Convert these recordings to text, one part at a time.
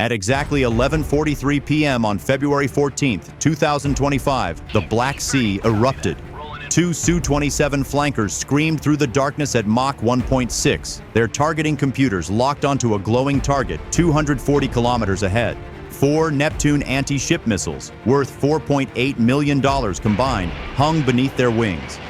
At exactly 11:43 p.m. on February 14, 2025, the Black Sea erupted. Two Su-27 flankers screamed through the darkness at Mach 1.6, their targeting computers locked onto a glowing target 240 kilometers ahead. Four Neptune anti-ship missiles, worth $4.8 million combined, hung beneath their wings.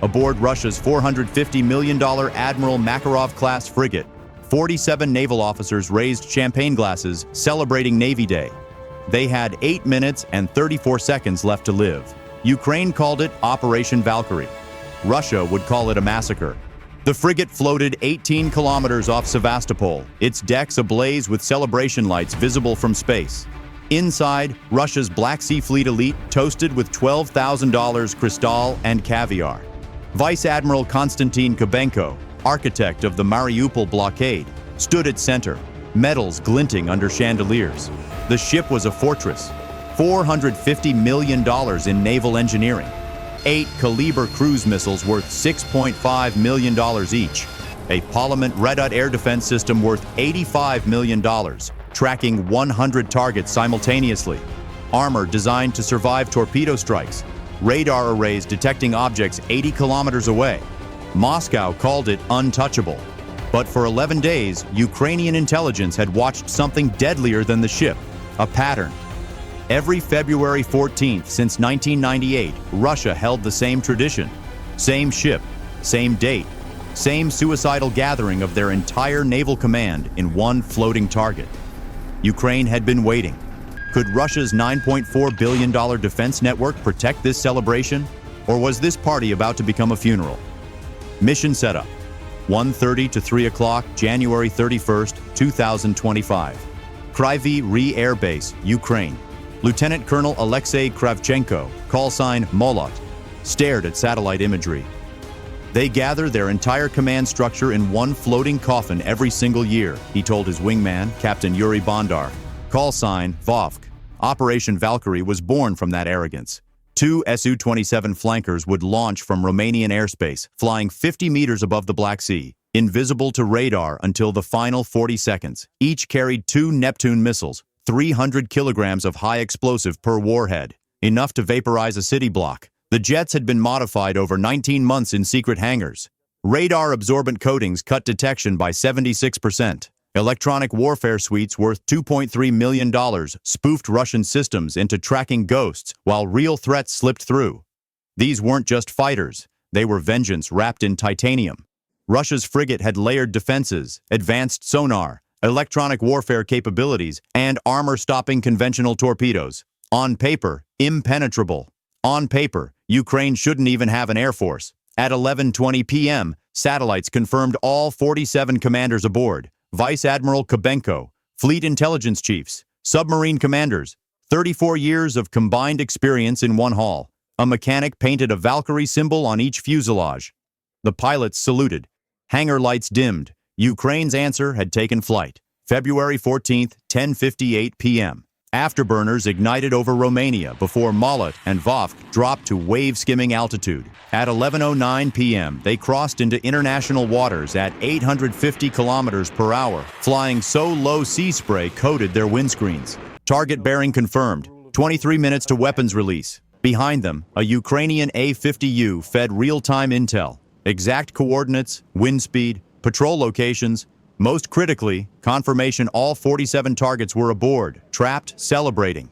Aboard Russia's $450 million Admiral Makarov-class frigate, 47 naval officers raised champagne glasses celebrating Navy Day. They had 8 minutes and 34 seconds left to live. Ukraine called it Operation Valkyrie. Russia would call it a massacre. The frigate floated 18 kilometers off Sevastopol, its decks ablaze with celebration lights visible from space. Inside, Russia's Black Sea Fleet elite toasted with $12,000 crystal and caviar. Vice Admiral Konstantin Kubenko, architect of the Mariupol blockade, stood at center, medals glinting under chandeliers. The ship was a fortress. $450 million in naval engineering. 8 Kaliber cruise missiles worth $6.5 million each. A Parliament Red Dot air defense system worth $85 million, tracking 100 targets simultaneously. Armor designed to survive torpedo strikes. Radar arrays detecting objects 80 kilometers away. Moscow called it untouchable. But for 11 days, Ukrainian intelligence had watched something deadlier than the ship, a pattern. Every February 14th since 1998, Russia held the same tradition. Same ship, same date, same suicidal gathering of their entire naval command in one floating target. Ukraine had been waiting. Could Russia's $9.4 billion defense network protect this celebration? Or was this party about to become a funeral? Mission setup, 1:30 to 3 o'clock, January 31st, 2025. Kryvyi Rih Air Base, Ukraine. Lieutenant Colonel Alexei Kravchenko, call sign Molot, stared at satellite imagery. They gather their entire command structure in one floating coffin every single year, he told his wingman, Captain Yuri Bondar, call sign Vovk. Operation Valkyrie was born from that arrogance. 2 Su-27 flankers would launch from Romanian airspace, flying 50 meters above the Black Sea, invisible to radar until the final 40 seconds. Each carried 2 Neptune missiles, 300 kilograms of high explosive per warhead, enough to vaporize a city block. The jets had been modified over 19 months in secret hangars. Radar-absorbent coatings cut detection by 76%. Electronic warfare suites worth $2.3 million spoofed Russian systems into tracking ghosts while real threats slipped through. These weren't just fighters, they were vengeance wrapped in titanium. Russia's frigate had layered defenses, advanced sonar, electronic warfare capabilities, and armor-stopping conventional torpedoes. On paper, impenetrable. On paper, Ukraine shouldn't even have an air force. At 11:20 p.m., satellites confirmed all 47 commanders aboard. Vice Admiral Kubenko, fleet intelligence chiefs, submarine commanders, 34 years of combined experience in one haul. A mechanic painted a Valkyrie symbol on each fuselage. The pilots saluted. Hangar lights dimmed. Ukraine's answer had taken flight. February 14th, 10:58 p.m. Afterburners ignited over Romania before Molot and Vovk dropped to wave-skimming altitude. At 11:09 p.m., they crossed into international waters at 850 kilometers per hour, flying so low sea spray coated their windscreens. Target bearing confirmed. 23 minutes to weapons release. Behind them, a Ukrainian A-50U fed real-time intel. Exact coordinates, wind speed, patrol locations. Most critically, confirmation all 47 targets were aboard, trapped, celebrating.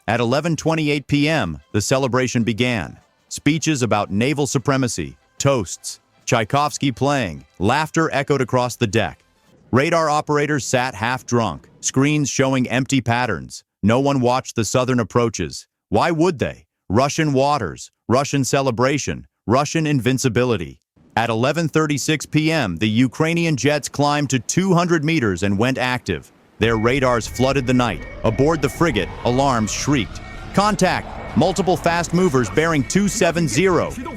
At 11:28 p.m., the celebration began. Speeches about naval supremacy, toasts, Tchaikovsky playing, laughter echoed across the deck. Radar operators sat half-drunk, screens showing empty patterns. No one watched the southern approaches. Why would they? Russian waters, Russian celebration, Russian invincibility. At 11:36 p.m., the Ukrainian jets climbed to 200 meters and went active. Their radars flooded the night. Aboard the frigate, alarms shrieked. Contact! Multiple fast movers bearing 270,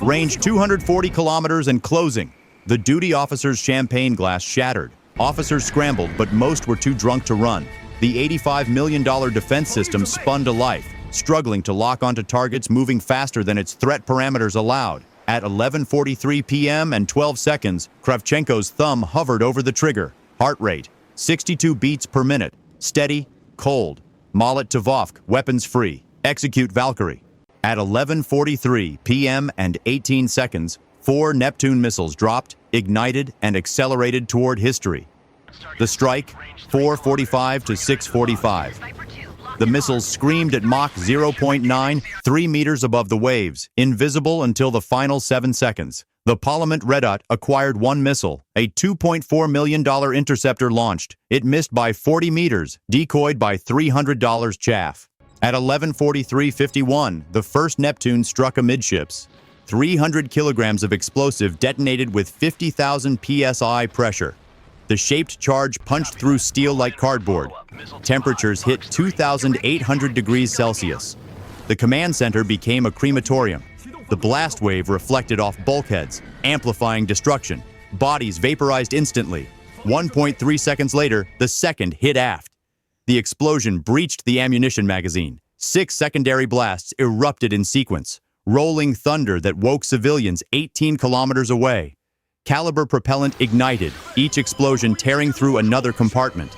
range 240 kilometers and closing. The duty officer's champagne glass shattered. Officers scrambled, but most were too drunk to run. The $85 million defense system spun to life, struggling to lock onto targets moving faster than its threat parameters allowed. At 11:43 p.m. and 12 seconds, Kravchenko's thumb hovered over the trigger. Heart rate, 62 beats per minute. Steady, cold. Malet Tavovk, weapons free. Execute Valkyrie. At 11:43 p.m. and 18 seconds, 4 Neptune missiles dropped, ignited, and accelerated toward history. The strike, 4:45 to 6:45. The missiles screamed at Mach 0.9, 3 meters above the waves, invisible until the final 7 seconds. The Parliament Red Dot acquired 1 missile, a $2.4 million interceptor launched. It missed by 40 meters, decoyed by $300 chaff. At 11:43:51, the first Neptune struck amidships. 300 kilograms of explosive detonated with 50,000 psi pressure. The shaped charge punched through steel like cardboard. Temperatures hit 2,800 degrees Celsius. The command center became a crematorium. The blast wave reflected off bulkheads, amplifying destruction. Bodies vaporized instantly. 1.3 seconds later, the second hit aft. The explosion breached the ammunition magazine. 6 secondary blasts erupted in sequence. Rolling thunder that woke civilians 18 kilometers away. Caliber propellant ignited, each explosion tearing through another compartment.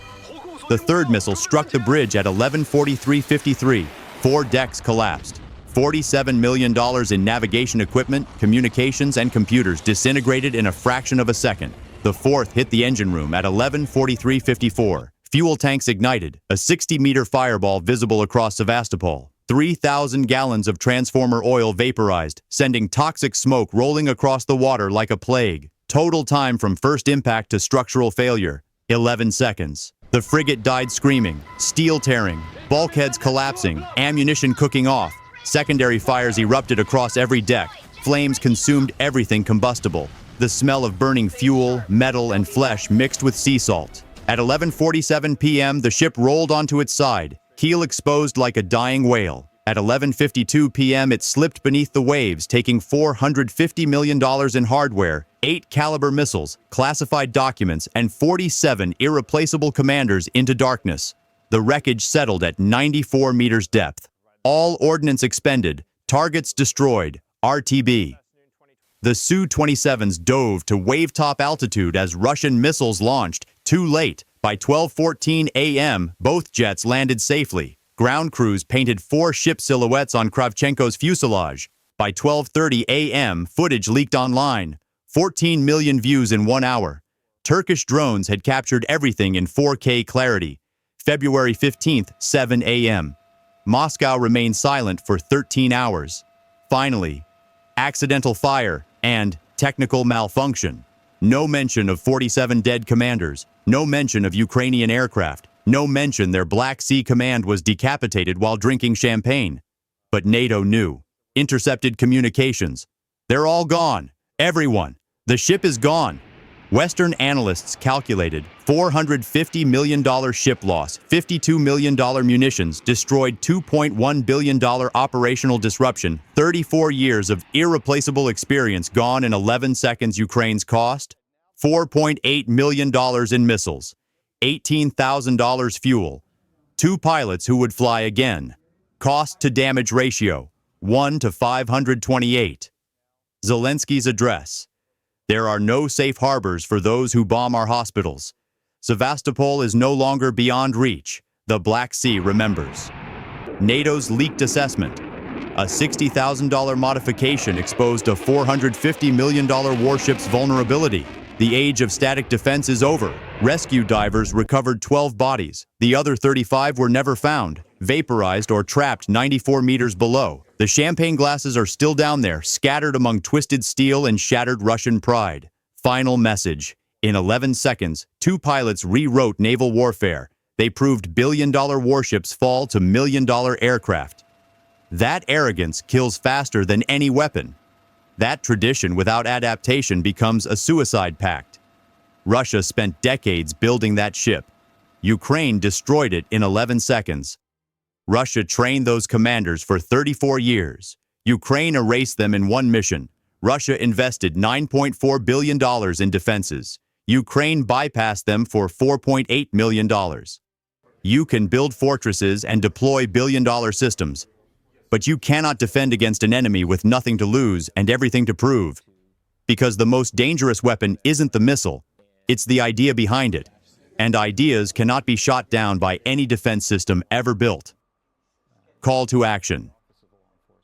The third missile struck the bridge at 11:43:53. 4 decks collapsed. $47 million in navigation equipment, communications, and computers disintegrated in a fraction of a second. The fourth hit the engine room at 11:43:54. Fuel tanks ignited, a 60-meter fireball visible across Sevastopol. 3,000 gallons of transformer oil vaporized, sending toxic smoke rolling across the water like a plague. Total time from first impact to structural failure, 11 seconds. The frigate died screaming, steel tearing, bulkheads collapsing, ammunition cooking off. Secondary fires erupted across every deck. Flames consumed everything combustible. The smell of burning fuel, metal, and flesh mixed with sea salt. At 11:47 p.m., the ship rolled onto its side, keel exposed like a dying whale. At 11:52 p.m., it slipped beneath the waves, taking $450 million in hardware, 8 Caliber missiles, classified documents, and 47 irreplaceable commanders into darkness. The wreckage settled at 94 meters depth. All ordnance expended, targets destroyed, RTB. The Su-27s dove to wave-top altitude as Russian missiles launched. Too late. By 12:14 a.m., both jets landed safely. Ground crews painted 4 ship silhouettes on Kravchenko's fuselage. By 12:30 a.m., footage leaked online. 14 million views in 1 hour. Turkish drones had captured everything in 4K clarity. February 15th, 7 a.m. Moscow remained silent for 13 hours. Finally, accidental fire and technical malfunction. No mention of 47 dead commanders. No mention of Ukrainian aircraft. No mention their Black Sea command was decapitated while drinking champagne. But NATO knew. Intercepted communications. They're all gone. Everyone. The ship is gone. Western analysts calculated $450 million ship loss, $52 million munitions, destroyed $2.1 billion operational disruption, 34 years of irreplaceable experience gone in 11 seconds. Ukraine's cost? $4.8 million in missiles, $18,000 fuel, 2 pilots who would fly again. Cost to damage ratio, 1 to 528. Zelensky's address. There are no safe harbors for those who bomb our hospitals. Sevastopol is no longer beyond reach. The Black Sea remembers. NATO's leaked assessment. A $60,000 modification exposed a $450 million warship's vulnerability. The age of static defense is over. Rescue divers recovered 12 bodies. The other 35 were never found, vaporized or trapped 94 meters below. The champagne glasses are still down there, scattered among twisted steel and shattered Russian pride. Final message. In 11 seconds, 2 pilots rewrote naval warfare. They proved billion-dollar warships fall to million-dollar aircraft. That arrogance kills faster than any weapon. That tradition without adaptation becomes a suicide pact. Russia spent decades building that ship. Ukraine destroyed it in 11 seconds. Russia trained those commanders for 34 years. Ukraine erased them in 1 mission. Russia invested $9.4 billion in defenses. Ukraine bypassed them for $4.8 million. You can build fortresses and deploy billion-dollar systems, but you cannot defend against an enemy with nothing to lose and everything to prove. Because the most dangerous weapon isn't the missile, it's the idea behind it. and ideas cannot be shot down by any defense system ever built. Call to action.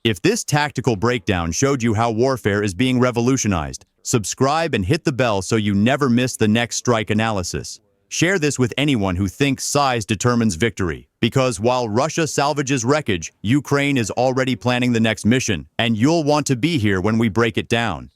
If this tactical breakdown showed you how warfare is being revolutionized, subscribe and hit the bell so you never miss the next strike analysis. Share this with anyone who thinks size determines victory, because while Russia salvages wreckage, Ukraine is already planning the next mission, and you'll want to be here when we break it down.